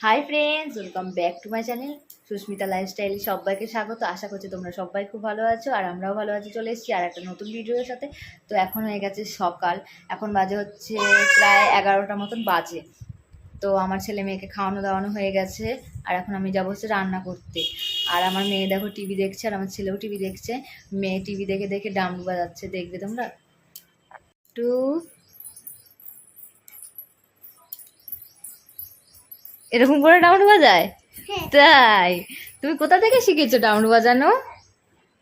High friends, welcome back to my channel Susmita lifestyle. সবাইকে স্বাগত। আশা করছি তোমরা সবাই খুব ভালো আছো আর আমরাও ভালো আছি। চলে এসেছি আর একটা নতুন ভিডিওর সাথে। তো এখন হয়ে গেছে সকাল, এখন বাজে হচ্ছে প্রায় 11টার মতন বাজে। তো আমার ছেলে মেয়েকে খাওয়ানো দাওয়ানো হয়ে গেছে আর এখন আমি যাবো হচ্ছে রান্না করতে। আর আমার মেয়ে দেখো টিভি দেখছে আর আমার ছেলেও টিভি দেখছে। মেয়ে টিভি দেখে দেখে ডামরু বাজাচ্ছে, দেখবে তোমরা একটু। এরকম করে ডামরু বাজায়? তাই? তুমি কোথা থেকে শিখেছো ডামরু বাজানো?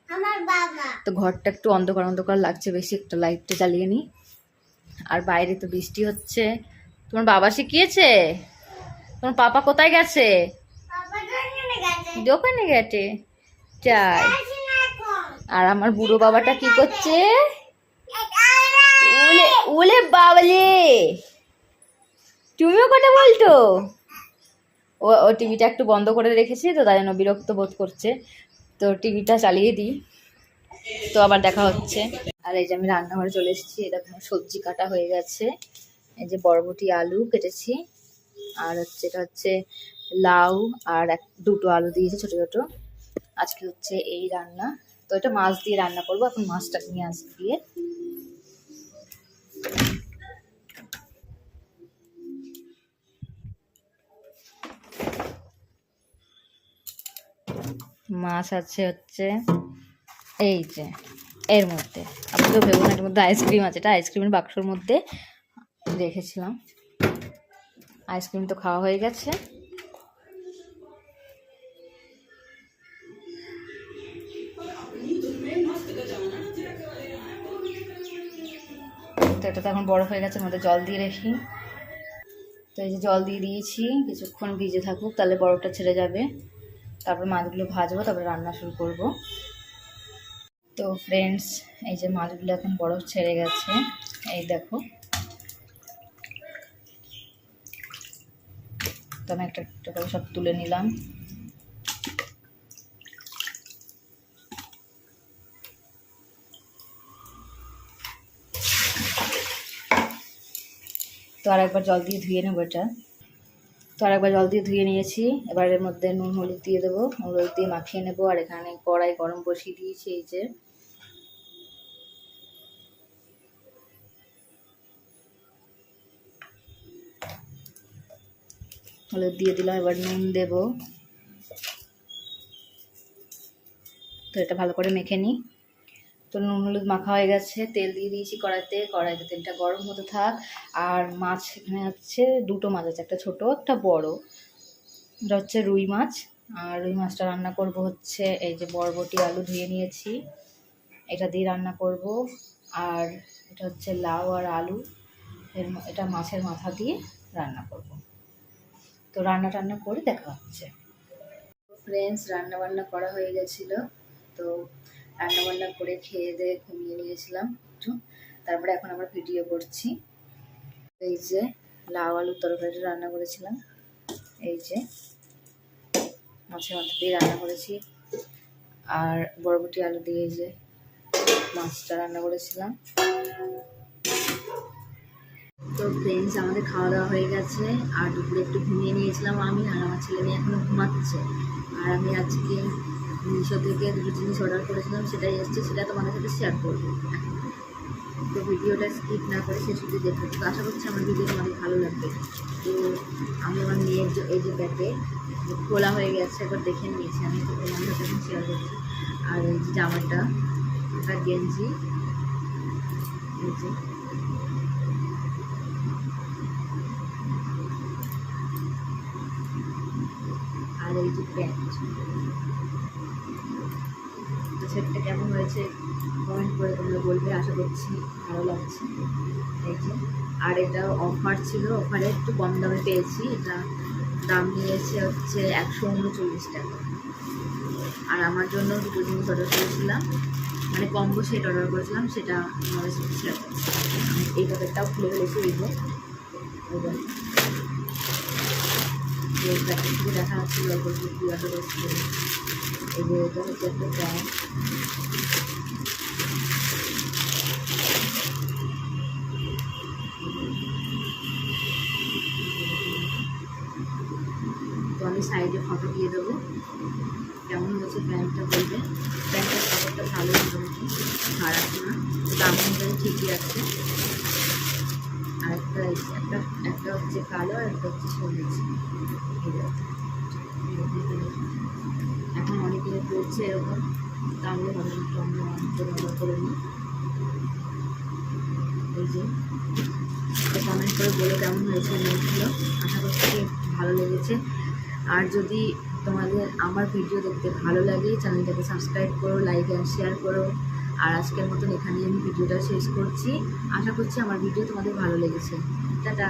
আমার বাবা। তো ঘরটা একটু অন্ধকার অন্ধকার লাগছে, বেশি একটা লাইটটা জ্বালিয়ে নি। আর বাইরে তো বৃষ্টি হচ্ছে। তোমার বাবা শিখিয়েছে? তোমার পাপা কোথায় গেছে? বাবা দোকানে গেছে। দোকানে গেছে? চাই। আসি না এখন। আর আমার বুড়ো বাবাটা কি করছে? উলে উলে বাবলে, তুমিও কথা বলতো? ও ও টিভিটা একটু বন্ধ করে রেখেছি তো তাই জন্য বিরক্ত বোধ করছে। তো টিভিটা চালিয়ে দিই, তো আবার দেখা হচ্ছে। আর এই যে আমি রান্নাঘরে চলে এসেছি। এটা সবজি কাটা হয়ে গেছে। এই যে বরবটি আলু কেটেছি, আর হচ্ছে এটা হচ্ছে লাউ, আর দুটো আলু দিয়েছি ছোট ছোট। আজকে হচ্ছে এই রান্না। তো এটা মাছ দিয়ে রান্না করবো। এখন মাছটা নিয়ে আসি দিয়ে। মাছ আছে হচ্ছে এই যে এর মধ্যে। আপনি তো ভেবুন এর মধ্যে আইসক্রিম আছে, এটা আইসক্রিমের বাক্সর মধ্যে রেখেছিলাম। আইসক্রিম তো খাওয়া হয়ে গেছে। তো এটা তো এখন বড় হয়ে গেছে, মধ্যে জল দিয়ে রেখি। তো এই যে জল দিয়ে দিয়েছি, কিছুক্ষণ ভিজে থাকুক, তাহলে বরফটা ছেড়ে যাবে। তারপর মাছগুলো ভাজবো, তারপরে রান্না শুরু করব। তো ফ্রেন্ডস, এই যে মাছগুলো এখন বরফ ছেড়ে গেছে, এই দেখো। তো আমি একটা একটা করে সব তুলে নিলাম। তো আর একবার জল দিয়ে ধুয়ে নেবো এটা। তো আর একবার জল দিয়ে ধুয়ে নিয়েছি। এবার এর মধ্যে নুন হলুদ দিয়ে দেবো, হলুদ দিয়ে মাখিয়ে নেবো। আর এখানে কড়াই গরম বসিয়ে দিয়েছি। এই যে হলুদ দিয়ে দিলাম, এবার নুন দেবো। তো এটা ভালো করে মেখে নিই। তো নুন হলুদ মাখা হয়ে গেছে, তেল দিয়ে দিয়েছি কড়াইতে। কড়াইতে তেলটা গরম হতে থাক। আর মাছ এখানে হচ্ছে দুটো মাছ আছে, একটা ছোট একটা বড়। এটা হচ্ছে রুই মাছ। আর রুই মাছটা রান্না করব হচ্ছে এই যে বরবটি আলু ধুয়ে নিয়েছি, এটা দিয়ে রান্না করব। আর এটা হচ্ছে লাউ আর আলু, এটা মাছের মাথা দিয়ে রান্না করব। তো রান্না টান্না করে দেখা হচ্ছে। ফ্রেন্ডস, রান্না বান্না করা হয়ে গেছিলো। তো রান্না বান্না করে খেয়ে দিয়ে ঘুমিয়ে নিয়েছিলাম একটু। তারপরে এখন আমরা ভিডিও করছি। এই যে লাউ আলুর তরকারি রান্না করেছিলাম, এই যে মাছের মাথা দিয়ে রান্না করেছি। আর বরবটি আলু দিয়ে এই যে মাছটা রান্না করেছিলাম। তো ফ্রেন্ডস, আমাদের খাওয়া দাওয়া হয়ে গেছে। আর দুপুরে একটু ঘুমিয়ে নিয়েছিলাম আমি, আর আমার ছেলে মেয়ে এখনো ঘুমাচ্ছে। আর আমি আজকে মিশো থেকে দুটো জিনিস অর্ডার করেছিলাম, সেটাই এসছে, সেটা তোমাদের সাথে শেয়ার করবো। তো ভিডিওটা স্কিপ না করে শেষ অবধি দেখতে। তো আশা করছি আমার ভিডিও তোমাদের ভালো লাগবে। তো আমি আমার মেয়ের এই যে ব্যাগে খোলা হয়ে গেছে, একবার দেখে নিয়েছি আমি, তো তোমাদের সাথে শেয়ার করছি। আর এই যে জামাটা, একটা গেঞ্জি, এই যে আর এই যে প্যান্ট। তো সেটটা কেমন হয়েছে কমেন্ট করে তোমরা বলবে, আশা করছি ভালো লাগছে। এই যে, আর এটা অফার ছিল, অফারে একটু কম দামে পেয়েছি। এটা দাম নিয়েছে হচ্ছে 139 টাকা। আর আমার জন্য দুটো জিনিস অর্ডার করেছিলাম, মানে কম্বো সেট অর্ডার করেছিলাম, সেটা আমাদের সাথে শেয়ার করছি। আমি এই প্যাকেটটাও খুলে ফেলেছি। এই যে প্যাকেট থেকে দেখা যাচ্ছে গল্প কি অর্ডার করেছিল। এই যে এটা হচ্ছে একটা প্যান্ট, সাইডে ফটো দিয়ে দেবো। কেমন হয়েছে প্যান্টটা বলবে। প্যান্টের কাপড়টা ভালো মোটামুটি, খারাপ না, দাম অনুযায়ী ঠিকই আছে। আর একটা একটা হচ্ছে কালো আর একটা হচ্ছে সবুজ। এখন অনেকে পড়ছে এরকম, তাহলে ভালো একটু আমরা ব্যবহার করে নিই। এই যে কমেন্ট করে বলে কেমন হয়েছে নোটগুলো, আশা করছি ভালো লেগেছে। আর যদি তোমাদের আমার ভিডিও দেখতে ভালো লাগে চ্যানেলটাকে সাবস্ক্রাইব করো, লাইক অ্যান্ড শেয়ার করো। আর আজকের মতন এখানেই আমি ভিডিওটা শেষ করছি। আশা করছি আমার ভিডিও তোমাদের ভালো লেগেছে। টাটা।